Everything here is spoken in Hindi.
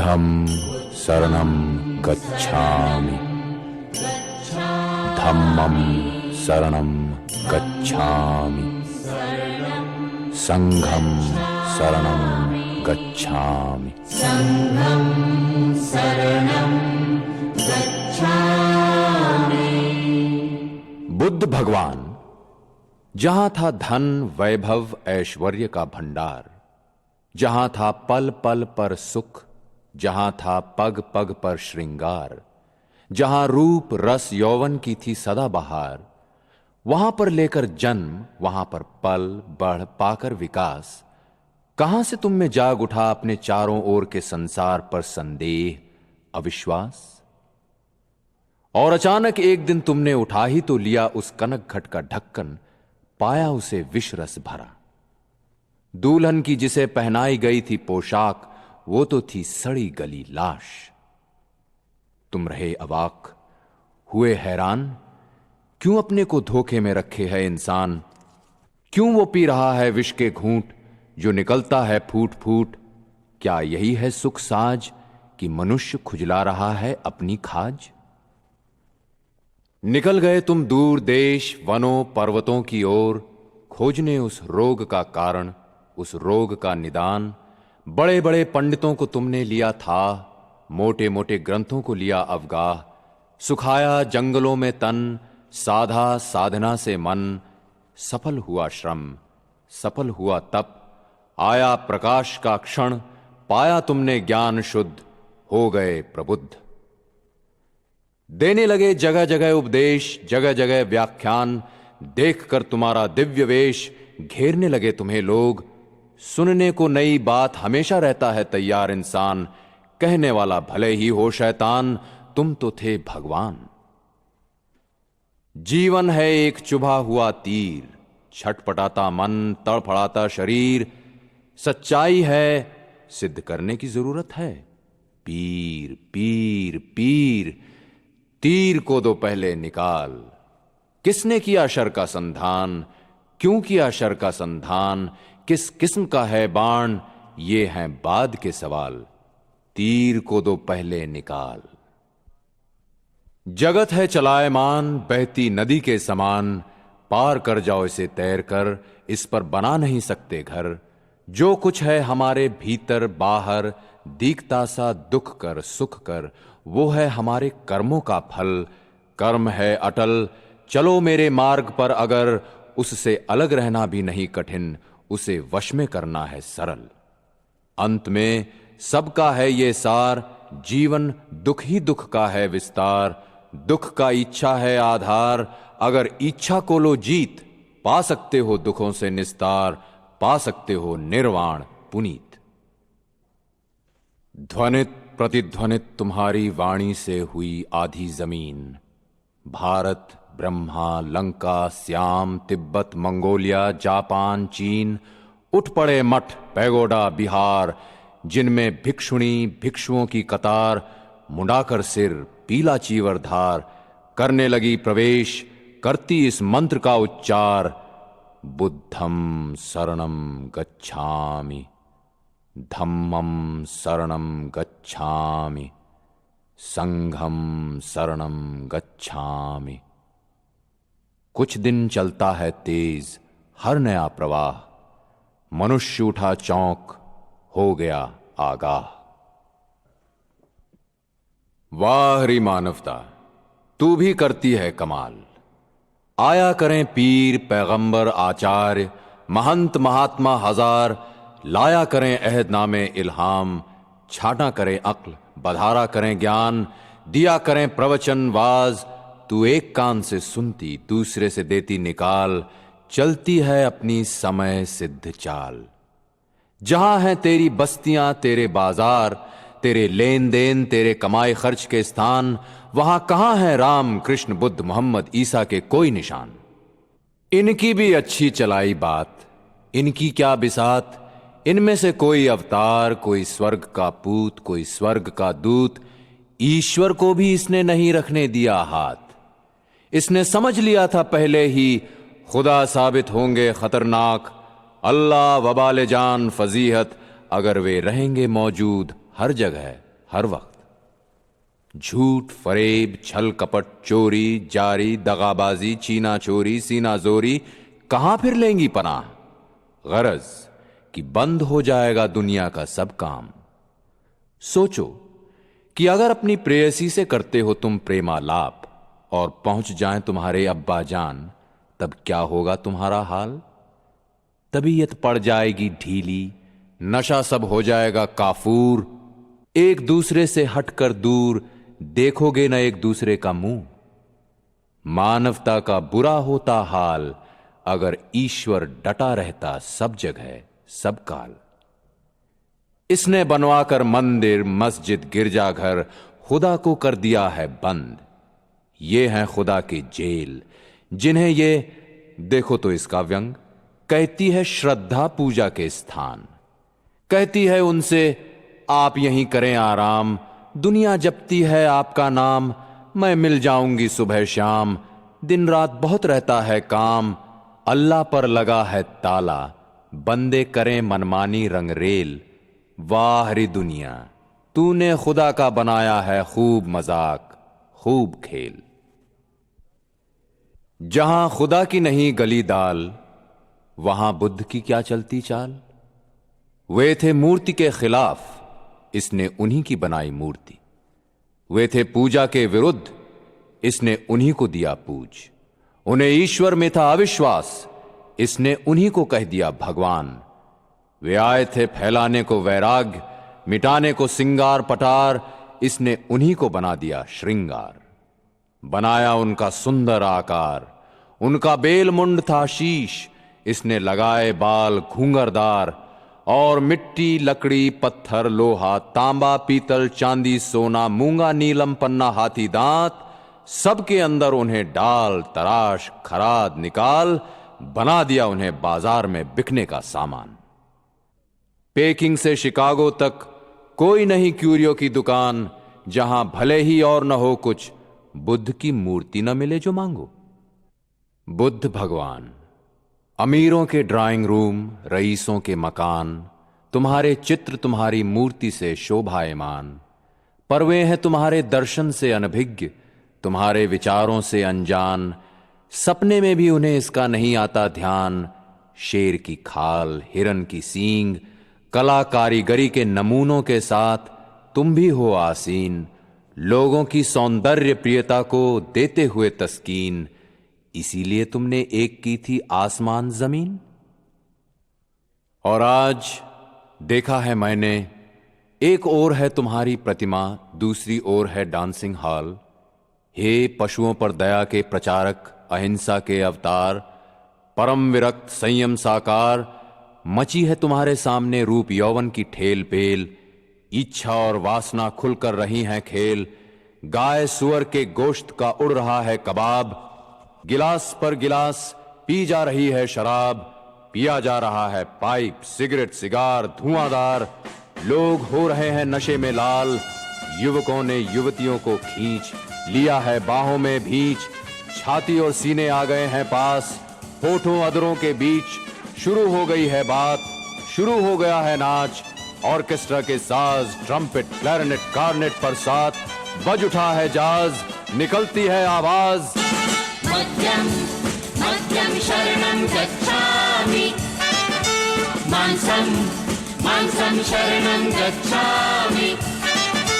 बुद्धं शरणं गच्छामि, धम्मं शरणं गच्छामि, संघं शरणं गच्छामि। बुद्ध भगवान जहां था धन वैभव ऐश्वर्य का भंडार, जहां था पल पल पर सुख, जहां था पग पग पर श्रृंगार, जहां रूप रस यौवन की थी सदा बहार, वहां पर लेकर जन्म, वहां पर पल बढ़ पाकर विकास, कहां से तुम में जाग उठा अपने चारों ओर के संसार पर संदेह अविश्वास? और अचानक एक दिन तुमने उठा ही तो लिया उस कनक घट का ढक्कन, पाया उसे विष रस भरा। दुल्हन की जिसे पहनाई गई थी पोशाक, वो तो थी सड़ी गली लाश। तुम रहे अवाक, हुए हैरान, क्यों अपने को धोखे में रखे है इंसान? क्यों वो पी रहा है विष के घूंट जो निकलता है फूट फूट? क्या यही है सुख साज कि मनुष्य खुजला रहा है अपनी खाज? निकल गए तुम दूर देश वनों पर्वतों की ओर, खोजने उस रोग का कारण, उस रोग का निदान। बड़े बड़े पंडितों को तुमने लिया था, मोटे मोटे ग्रंथों को लिया अवगाह, सुखाया जंगलों में तन, साधा साधना से मन। सफल हुआ श्रम, सफल हुआ तप, आया प्रकाश का क्षण, पाया तुमने ज्ञान शुद्ध, हो गए प्रबुद्ध। देने लगे जगह जगह उपदेश, जगह जगह व्याख्यान, देखकर तुम्हारा दिव्य वेश घेरने लगे तुम्हें लोग। सुनने को नई बात हमेशा रहता है तैयार इंसान, कहने वाला भले ही हो शैतान, तुम तो थे भगवान। जीवन है एक चुभा हुआ तीर, छटपटाता मन तड़फड़ाता शरीर। सच्चाई है सिद्ध करने की जरूरत है, पीर पीर पीर। तीर को दो पहले निकाल, किसने किया शर का संधान? क्यों किया शर का संधान? किस किस्म का है बाण? ये हैं बाद के सवाल, तीर को दो पहले निकाल। जगत है चलायमान बहती नदी के समान, पार कर जाओ इसे तैर कर, इस पर बना नहीं सकते घर। जो कुछ है हमारे भीतर बाहर, दिखता सा दुख कर सुख कर, वो है हमारे कर्मों का फल। कर्म है अटल, चलो मेरे मार्ग पर अगर, उससे अलग रहना भी नहीं कठिन, उसे वश में करना है सरल। अंत में सबका है ये सार, जीवन दुख ही दुख का है विस्तार। दुख का इच्छा है आधार, अगर इच्छा को लो जीत, पा सकते हो दुखों से निस्तार, पा सकते हो निर्वाण पुनीत। ध्वनित प्रतिध्वनित तुम्हारी वाणी से हुई आधी जमीन, भारत ब्रह्मा लंका श्याम तिब्बत मंगोलिया जापान चीन। उठ पड़े मठ पैगोडा बिहार, जिनमें भिक्षुणी भिक्षुओं की कतार, मुंडाकर सिर पीला चीवर धार, करने लगी प्रवेश करती इस मंत्र का उच्चार। बुद्धं शरणं गच्छामि, धम्मं शरणं गच्छामि, संघं शरणं गच्छामि। कुछ दिन चलता है तेज हर नया प्रवाह, मनुष्य उठा चौंक हो गया आगाह। वाह री मानवता, तू भी करती है कमाल। आया करें पीर पैगंबर आचार्य, महंत महात्मा हजार, लाया करें अहदनामे इल्हाम, छाटा करें अक्ल बधारा करें ज्ञान, दिया करें प्रवचन वाज। तू एक कान से सुनती दूसरे से देती निकाल, चलती है अपनी समय सिद्ध चाल। जहां हैं तेरी बस्तियां तेरे बाजार, तेरे लेन देन तेरे कमाए खर्च के स्थान, वहां कहां है राम कृष्ण बुद्ध मोहम्मद ईसा के कोई निशान? इनकी भी अच्छी चलाई बात, इनकी क्या बिसात, इनमें से कोई अवतार, कोई स्वर्ग का पूत, कोई स्वर्ग का दूत। ईश्वर को भी इसने नहीं रखने दिया हाथ, इसने समझ लिया था पहले ही खुदा साबित होंगे खतरनाक। अल्लाह वबाल जान फजीहत, अगर वे रहेंगे मौजूद हर जगह हर वक्त। झूठ, फरेब, छल कपट, चोरी, जारी, दगाबाजी, चीना चोरी, सीना जोरी कहां फिर लेंगी पनाह? गरज कि बंद हो जाएगा दुनिया का सब काम। सोचो कि अगर अपनी प्रेयसी से करते हो तुम प्रेमालाप और पहुंच जाएं तुम्हारे अब्बा जान, तब क्या होगा तुम्हारा हाल? तबीयत पड़ जाएगी ढीली, नशा सब हो जाएगा काफूर, एक दूसरे से हटकर दूर देखोगे न एक दूसरे का मुंह। मानवता का बुरा होता हाल अगर ईश्वर डटा रहता सब जगह सब काल। इसने बनवाकर मंदिर, मस्जिद, गिरजाघर खुदा को कर दिया है बंद। ये हैं खुदा के जेल जिन्हें ये, देखो तो इसका व्यंग, कहती है श्रद्धा पूजा के स्थान। कहती है उनसे आप यहीं करें आराम, दुनिया जपती है आपका नाम। मैं मिल जाऊंगी सुबह शाम, दिन रात बहुत रहता है काम। अल्लाह पर लगा है ताला, बंदे करें मनमानी रंगरेल। वाह रे दुनिया, तूने खुदा का बनाया है खूब मजाक, खूब खेल। जहां खुदा की नहीं गली दाल, वहां बुद्ध की क्या चलती चाल। वे थे मूर्ति के खिलाफ, इसने उन्हीं की बनाई मूर्ति। वे थे पूजा के विरुद्ध, इसने उन्हीं को दिया पूज। उन्हें ईश्वर में था अविश्वास, इसने उन्हीं को कह दिया भगवान। वे आए थे फैलाने को वैराग्य, मिटाने को सिंगार पटार, इसने उन्हीं को बना दिया श्रृंगार। बनाया उनका सुंदर आकार, उनका बेल मुंड था शीश, इसने लगाए बाल घूंघरदार। और मिट्टी, लकड़ी, पत्थर, लोहा, तांबा, पीतल, चांदी, सोना, मूंगा, नीलम, पन्ना, हाथी दांत, सबके अंदर उन्हें डाल, तराश, खराद, निकाल, बना दिया उन्हें बाजार में बिकने का सामान। पेकिंग से शिकागो तक कोई नहीं क्यूरियो की दुकान, जहां भले ही और न हो कुछ, बुद्ध की मूर्ति न मिले जो मांगो। बुद्ध भगवान, अमीरों के ड्राइंग रूम, रईसों के मकान, तुम्हारे चित्र तुम्हारी मूर्ति से शोभायमान। पर वे हैं तुम्हारे दर्शन से अनभिज्ञ, तुम्हारे विचारों से अनजान। सपने में भी उन्हें इसका नहीं आता ध्यान। शेर की खाल, हिरन की सींग, कला कारीगरी के नमूनों के साथ तुम भी हो आसीन। लोगों की सौंदर्य प्रियता को देते हुए तस्कीन, इसीलिए तुमने एक की थी आसमान जमीन। और आज देखा है मैंने, एक ओर है तुम्हारी प्रतिमा, दूसरी ओर है डांसिंग हॉल। हे पशुओं पर दया के प्रचारक, अहिंसा के अवतार, परम विरक्त संयम साकार, मची है तुम्हारे सामने रूप यौवन की ठेल पेल। इच्छा और वासना खुलकर रही हैं खेल, गाय सुअर के गोश्त का उड़ रहा है कबाब। गिलास पर गिलास पी जा रही है शराब, पिया जा रहा है पाइप, सिगरेट, सिगार, धुआंधार। लोग हो रहे हैं नशे में लाल, युवकों ने युवतियों को खींच लिया है बाहों में भींच। छाती और सीने आ गए हैं पास, होठों अधरों के बीच शुरू हो गई है बात, शुरू हो गया है नाच। ऑर्केस्ट्रा के साज, ट्रम्पेट, क्लैरिनेट, कार्नेट पर साथ बज उठा है जाज, निकलती है आवाज। मध्यम मध्यम शरणं गच्छामि, मांसम मांसम शरणं गच्छामि।